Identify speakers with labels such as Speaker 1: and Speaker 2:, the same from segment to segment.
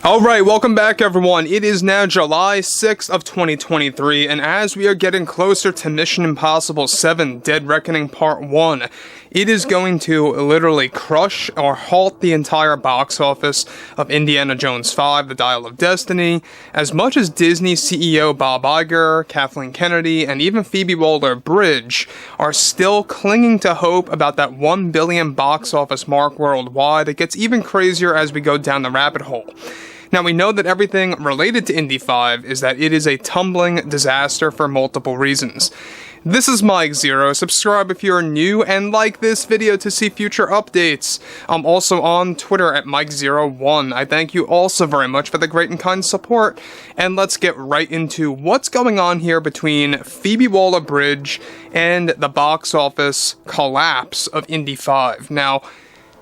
Speaker 1: Alright, welcome back everyone. It is now July 6th of 2023, and as we are getting closer to Mission Impossible 7 Dead Reckoning Part 1, it is going to literally crush or halt the entire box office of Indiana Jones 5, The Dial of Destiny. As much as Disney CEO Bob Iger, Kathleen Kennedy, and even Phoebe Waller-Bridge are still clinging to hope about that 1 billion box office mark worldwide, it gets even crazier as we go down the rabbit hole. Now, we know that everything related to Indy 5 is that it is a tumbling disaster for multiple reasons. This is Mike Zero. Subscribe if you're new and like this video to see future updates. I'm also on Twitter at Mike01. I thank you all so very much for the great and kind support. And let's get right into what's going on here between Phoebe Waller-Bridge and the box office collapse of Indy 5. Now,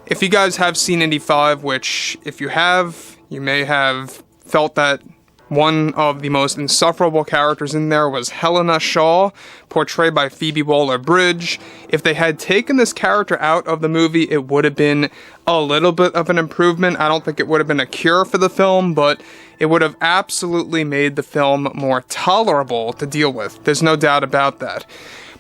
Speaker 1: if you guys have seen Indy 5, which if you have, you may have felt that one of the most insufferable characters in there was Helena Shaw, portrayed by Phoebe Waller-Bridge. If they had taken this character out of the movie, it would have been a little bit of an improvement. I don't think it would have been a cure for the film, but it would have absolutely made the film more tolerable to deal with. There's no doubt about that.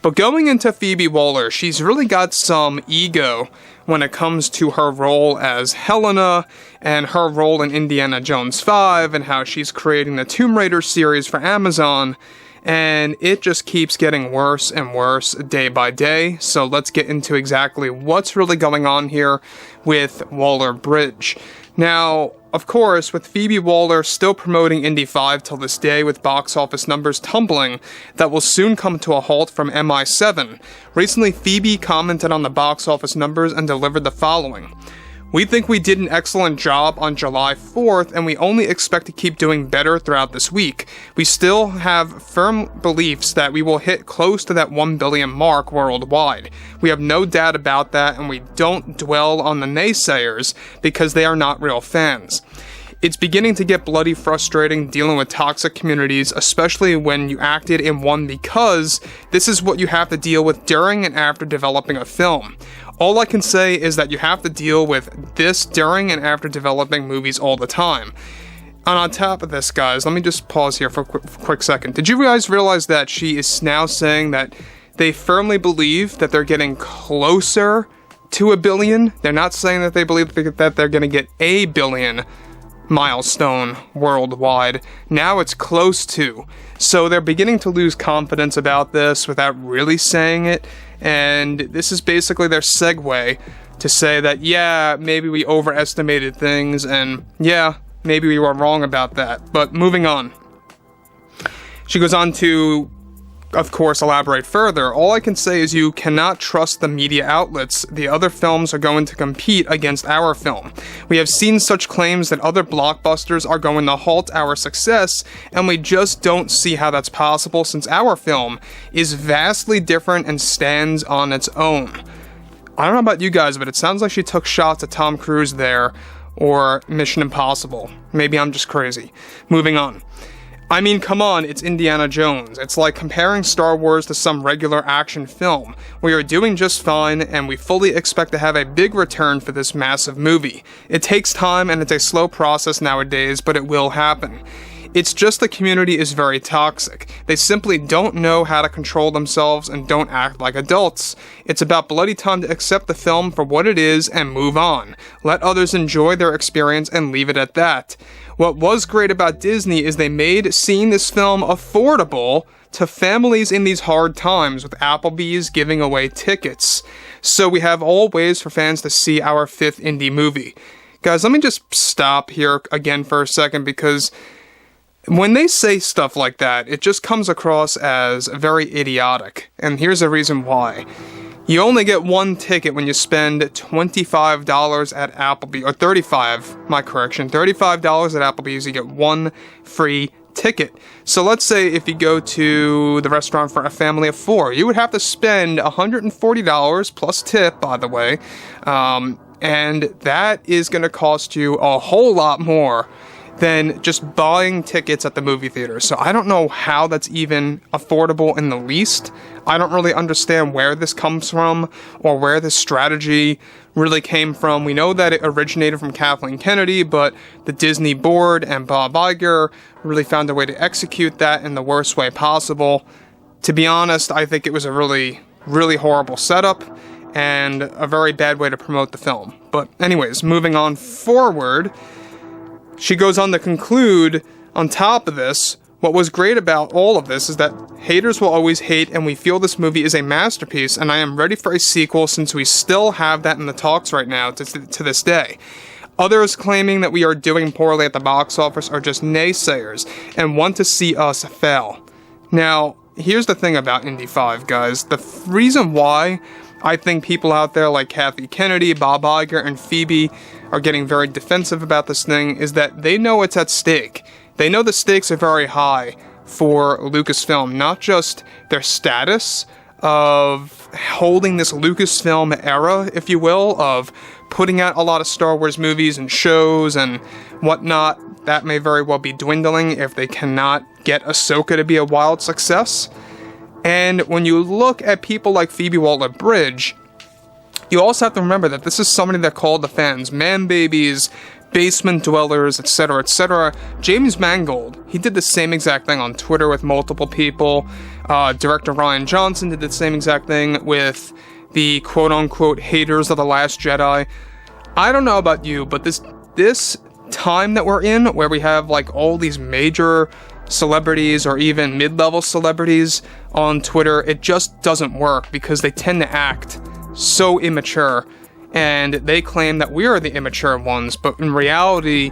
Speaker 1: But going into Phoebe Waller, she's really got some ego when it comes to her role as Helena and her role in Indiana Jones 5 and how she's creating the Tomb Raider series for Amazon, and it just keeps getting worse and worse day by day. So let's get into exactly what's really going on here with Waller-Bridge. Now, of course, with Phoebe Waller still promoting Indy 5 till this day with box office numbers tumbling, that will soon come to a halt from MI7. Recently, Phoebe commented on the box office numbers and delivered the following. "We think we did an excellent job on July 4th, and we only expect to keep doing better throughout this week. We still have firm beliefs that we will hit close to that 1 billion mark worldwide. We have no doubt about that, and we don't dwell on the naysayers because they are not real fans. It's beginning to get bloody frustrating dealing with toxic communities, especially when you acted in one, because this is what you have to deal with during and after developing a film. All I can say is that you have to deal with this during and after developing movies all the time." And on top of this, guys, let me just pause here for a quick second. Did you guys realize that she is now saying that they firmly believe that they're getting closer to 1 billion? They're not saying that they believe that they're going to get 1 billion milestone worldwide. Now it's close to. So they're beginning to lose confidence about this without really saying it. And this is basically their segue to say that, yeah, maybe we overestimated things, and yeah, maybe we were wrong about that. But moving on. She goes on to, of course, elaborate further. "All I can say is you cannot trust the media outlets. The other films are going to compete against our film. We have seen such claims that other blockbusters are going to halt our success, and we just don't see how that's possible since our film is vastly different and stands on its own." I don't know about you guys, but it sounds like she took shots at Tom Cruise there, or Mission Impossible. Maybe I'm just crazy. Moving on. "I mean, come on, it's Indiana Jones. It's like comparing Star Wars to some regular action film. We are doing just fine, and we fully expect to have a big return for this massive movie. It takes time, and it's a slow process nowadays, but it will happen. It's just the community is very toxic. They simply don't know how to control themselves and don't act like adults. It's about bloody time to accept the film for what it is and move on. Let others enjoy their experience and leave it at that. What was great about Disney is they made seeing this film affordable to families in these hard times, with Applebee's giving away tickets. So we have all ways for fans to see our 5th indie movie." Guys, let me just stop here again for a second, because when they say stuff like that, it just comes across as very idiotic. And here's the reason why. You only get one ticket when you spend $25 at Applebee's, or $35 at Applebee's, you get one free ticket. So let's say if you go to the restaurant for a family of 4, you would have to spend $140 plus tip, by the way, and that is going to cost you a whole lot more than just buying tickets at the movie theater. So I don't know how that's even affordable in the least. I don't really understand where this comes from or where this strategy really came from. We know that it originated from Kathleen Kennedy, but the Disney board and Bob Iger really found a way to execute that in the worst way possible. To be honest, I think it was a really, really horrible setup and a very bad way to promote the film. But anyways, moving on forward, she goes on to conclude, on top of this, what was great about all of this is that haters will always hate, and we feel this movie is a masterpiece, and I am ready for a sequel since we still have that in the talks right now to this day. Others claiming that we are doing poorly at the box office are just naysayers and want to see us fail. Now, here's the thing about Indy 5, guys. The reason why I think people out there like Kathy Kennedy, Bob Iger, and Phoebe are getting very defensive about this thing is that they know it's at stake. They know the stakes are very high for Lucasfilm, not just their status of holding this Lucasfilm era, if you will, of putting out a lot of Star Wars movies and shows and whatnot. That may very well be dwindling if they cannot get Ahsoka to be a wild success. And when you look at people like Phobe Waller-Bridge, you also have to remember that this is somebody that called the fans man babies, basement dwellers, etc., etc. James Mangold, he did the same exact thing on Twitter with multiple people. Director Rian Johnson did the same exact thing with the quote-unquote haters of The Last Jedi. I don't know about you, but this time that we're in, where we have like all these major celebrities or even mid-level celebrities on Twitter, it just doesn't work because they tend to act so immature. And they claim that we are the immature ones, but in reality,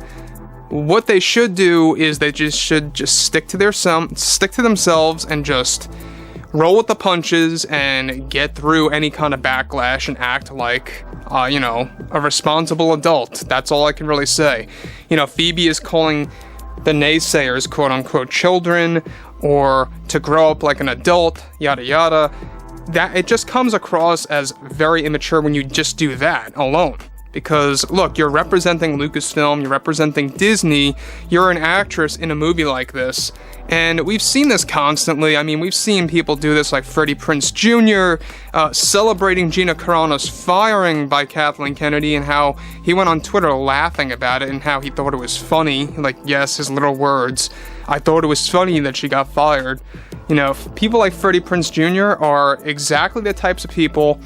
Speaker 1: what they should do is they should stick to themselves and just roll with the punches and get through any kind of backlash and act like, a responsible adult. That's all I can really say. Phoebe is calling the naysayers, quote-unquote, children, or to grow up like an adult, yada yada. That it just comes across as very immature when you just do that alone. Because, look, you're representing Lucasfilm, you're representing Disney, you're an actress in a movie like this, and we've seen this constantly. I mean, we've seen people do this like Freddie Prinze Jr., celebrating Gina Carano's firing by Kathleen Kennedy, and how he went on Twitter laughing about it, and how he thought it was funny, like, yes, his little words, I thought it was funny that she got fired. People like Freddie Prinze Jr. are exactly the types of people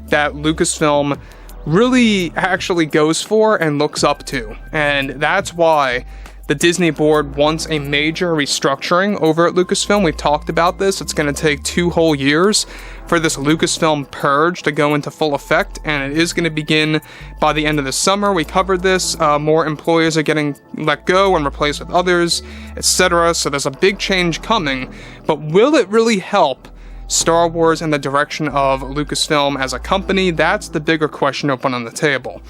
Speaker 1: that Lucasfilm really actually goes for and looks up to. And that's why the Disney board wants a major restructuring over at Lucasfilm. We've talked about this. It's going to take 2 whole years for this Lucasfilm purge to go into full effect, and it is going to begin by the end of the summer. We covered this. More employees are getting let go and replaced with others, etc. So there's a big change coming. But will it really help Star Wars in the direction of Lucasfilm as a company? That's the bigger question open on the table.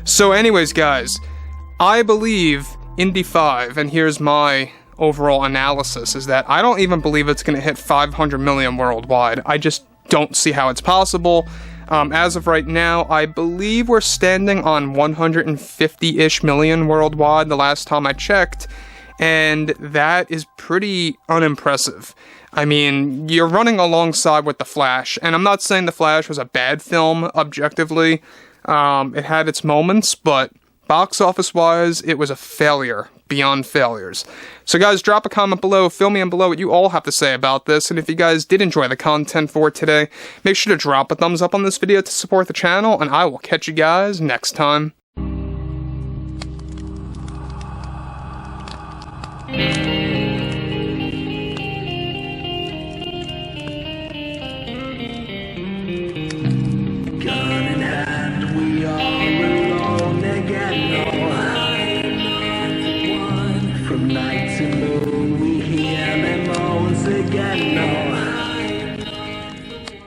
Speaker 1: So anyways, guys, I believe Indy 5, and here's my overall analysis, is that I don't even believe it's going to hit 500 million worldwide. I just don't see how it's possible. As of right now, I believe we're standing on 150-ish million worldwide the last time I checked, and that is pretty unimpressive. I mean, you're running alongside with The Flash, and I'm not saying The Flash was a bad film, objectively. It had its moments, but box office-wise, it was a failure beyond failures. So guys, drop a comment below, fill me in below what you all have to say about this, and if you guys did enjoy the content for today, make sure to drop a thumbs up on this video to support the channel, and I will catch you guys next time.